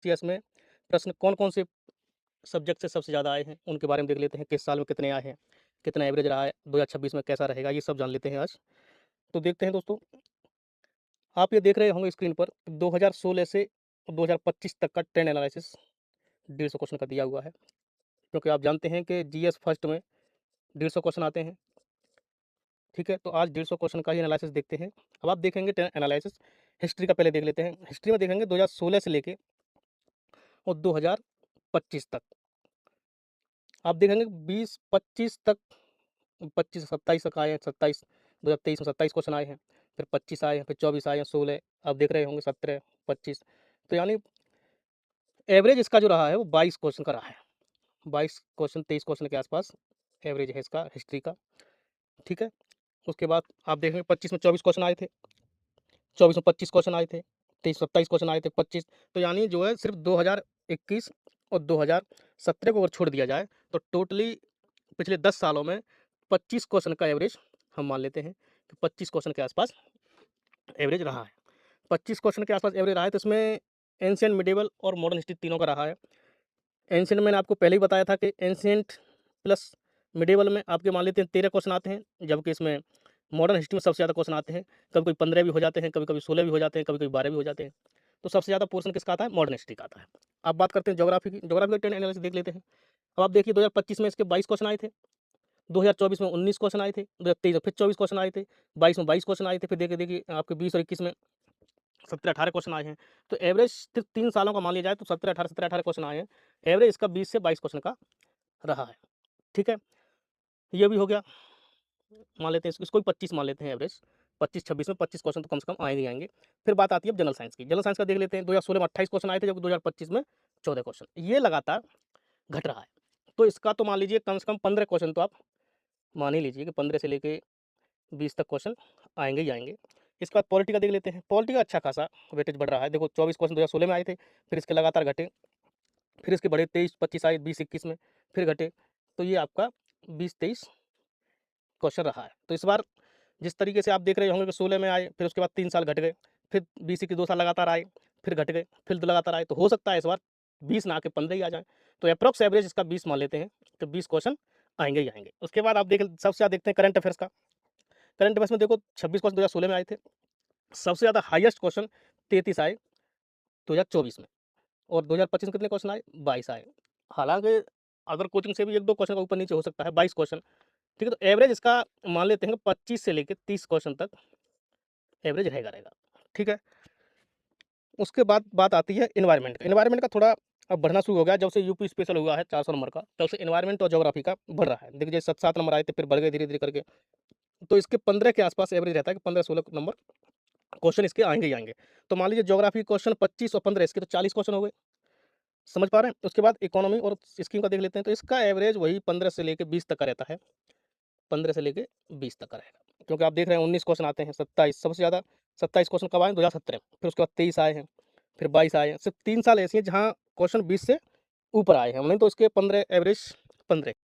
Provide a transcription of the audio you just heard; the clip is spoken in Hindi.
लास्ट ईयर्स में प्रश्न कौन-कौन से सब्जेक्ट से सबसे ज़्यादा आए हैं, उनके बारे में देख लेते हैं। किस साल में कितने आए हैं, कितना एवरेज रहा है, 2026 में कैसा रहेगा, ये सब जान लेते हैं आज। तो देखते हैं दोस्तों, आप ये देख रहे होंगे स्क्रीन पर 2016 से 2025 तक का ट्रेंड एनालिसिस 150 क्वेश्चन का दिया हुआ है, क्योंकि आप जानते हैं कि जीएस फर्स्ट में 150 क्वेश्चन आते हैं। ठीक है, तो आज 150 क्वेश्चन का ही एनालिसिस देखते हैं। अब आप देखेंगे एनालिसिस हिस्ट्री का पहले देख लेते हैं। हिस्ट्री में देखेंगे 2016 से लेके और 2025 तक। आप देखेंगे 20-25 तक, 25-27 तक आए हैं, 27 2023 में 27 क्वेश्चन आए हैं, फिर 25 आए हैं, फिर 24 आए हैं, 16 आप देख रहे होंगे, 17, 25। तो यानी एवरेज इसका जो रहा है वो 22 क्वेश्चन का रहा है। 22 क्वेश्चन 23 क्वेश्चन के आसपास एवरेज है इसका हिस्ट्री का। ठीक है, उसके बाद आप देखेंगे 25 में 24 क्वेश्चन आए थे, 24 में 25 क्वेश्चन आए थे, 23-27 क्वेश्चन आए थे, 25। तो यानी जो है सिर्फ 2021 और 2017 को अगर छोड़ दिया जाए तो टोटली पिछले 10 सालों में 25 क्वेश्चन का एवरेज हम मान लेते हैं कि 25 क्वेश्चन के आसपास एवरेज रहा है। 25 क्वेश्चन के आसपास एवरेज रहा है, तो इसमें एंशिएंट, मिडिवल और मॉडर्न हिस्ट्री तीनों का रहा है। एंशिएंट मैंने आपको पहले ही बताया था कि एंशिएंट प्लस मिडिवल में आपके मान लेते हैं 13 क्वेश्चन आते हैं, जबकि इसमें मॉडर्न हिस्ट्री में सबसे ज़्यादा क्वेश्चन आते हैं। कभी-कभी 15 भी हो जाते हैं, कभी-कभी 16 भी हो जाते हैं, कभी-कभी 12 भी हो जाते हैं। तो सबसे ज़्यादा पोर्शन किसका आता है? मॉडर्न हिस्ट्री का आता है। अब बात करते हैं ज्योग्राफी की। ज्योग्राफी का ट्रेंड एनालिसिस देख लेते हैं। अब आप देखिए 2025 में इसके 22 क्वेश्चन आए थे, 2024 में 19 क्वेश्चन आए थे, 2023 में फिर 24 क्वेश्चन आए थे, 22 में 22 क्वेश्चन आए थे, फिर देखिए आपके 20 और 21 में 17-18 क्वेश्चन आए हैं। तो एवरेज सिर्फ 3 सालों का मान लिया जाए तो 17-18 क्वेश्चन आए हैं। एवरेज इसका 20 से 22 क्वेश्चन का रहा है। ठीक है? ये भी हो गया। मान लेते हैं इसको भी 25 मान लेते हैं एवरेज। 25-26 में 25 क्वेश्चन तो कम से कम आएँगे ही आएँगे। फिर बात आती है अब जनरल साइंस की। जनरल साइंस का देख लेते हैं, 2016 में 28 क्वेश्चन आए थे, जबकि 2025 में 14 क्वेश्चन। ये लगातार घट रहा है। तो इसका तो मान लीजिए कम से कम 15 क्वेश्चन तो आप मान ही लीजिए कि 15 से लेके 20 तक क्वेश्चन आएँगे ही आएँगे। इसके बाद पॉलिटी का देख लेते हैं। पॉलिटी का अच्छा खासा वेटेज बढ़ रहा है। देखो 24 क्वेश्चन 2016 में आए थे, फिर इसके लगातार घटे, फिर इसके बढ़े 23-25 आए, 20-21 में, फिर घटे। तो ये आपका 20-23 क्वेश्चन रहा है। तो इस बार जिस तरीके से आप देख रहे होंगे कि 16 में आए, फिर उसके बाद 3 साल घट गए, फिर 20-21 2 साल लगातार आए, फिर घट गए, फिर लगातार आए, तो हो सकता है इस बार 20 ना आके 15 ही आ जाएँ। तो एप्रॉक्स एवरेज इसका 20 मान लेते हैं, तो 20 क्वेश्चन आएँगे ही आएँगे। उसके बाद आप देख सबसे ज़्यादा देखते हैं करंट अफेयर्स का। करंट अफेयर्स में देखो 26 क्वेश्चन 2016 में आए थे, सबसे ज़्यादा हाईएस्ट क्वेश्चन 33 आए 2024 में, और 2025 में कितने क्वेश्चन आए? 22 आए। हालाँकि अगर कोचिंग से भी 1-2 क्वेश्चन का ऊपर-नीचे हो सकता है, 22 क्वेश्चन, ठीक है? तो एवरेज इसका मान लेते हैं कि 25 से लेके 30 क्वेश्चन तक एवरेज रहेगा। ठीक है? उसके बाद बात आती है एनवायरनमेंट। एनवायरनमेंट का थोड़ा अब बढ़ना शुरू हो गया, जब से यूपी स्पेशल हुआ है 400 नंबर का, तब से एनवायरनमेंट और ज्योग्राफी का बढ़ रहा है। देखिए 7-7 नंबर आए थे, फिर बढ़ गए धीरे-धीरे करके। तो इसके 15 के आस-पास एवरेज रहता है कि 15-16 नंबर क्वेश्चन इसके आएँगे ही आएँगे। तो मान लीजिए ज्योग्राफी क्वेश्चन 25 और 15 इसके तो 40 क्वेश्चन हो गए। समझ पा रहे हैं? उसके बाद इकोनॉमी और स्कीम का देख लेते हैं, तो इसका एवरेज वही 15 से लेके 20 तक का रहता है। 15 से लेके 20 तक का रहेगा। क्योंकि आप देख रहे हैं 19 क्वेश्चन आते हैं, 27 सबसे ज़्यादा 27 क्वेश्चन कब आए? 2017 में, फिर उसके बाद 23 आए हैं, फिर 22 आए हैं। सिर्फ 3 साल ऐसे हैं जहाँ क्वेश्चन 20 से ऊपर आए हैं, नहीं तो इसके 15 एवरेज 15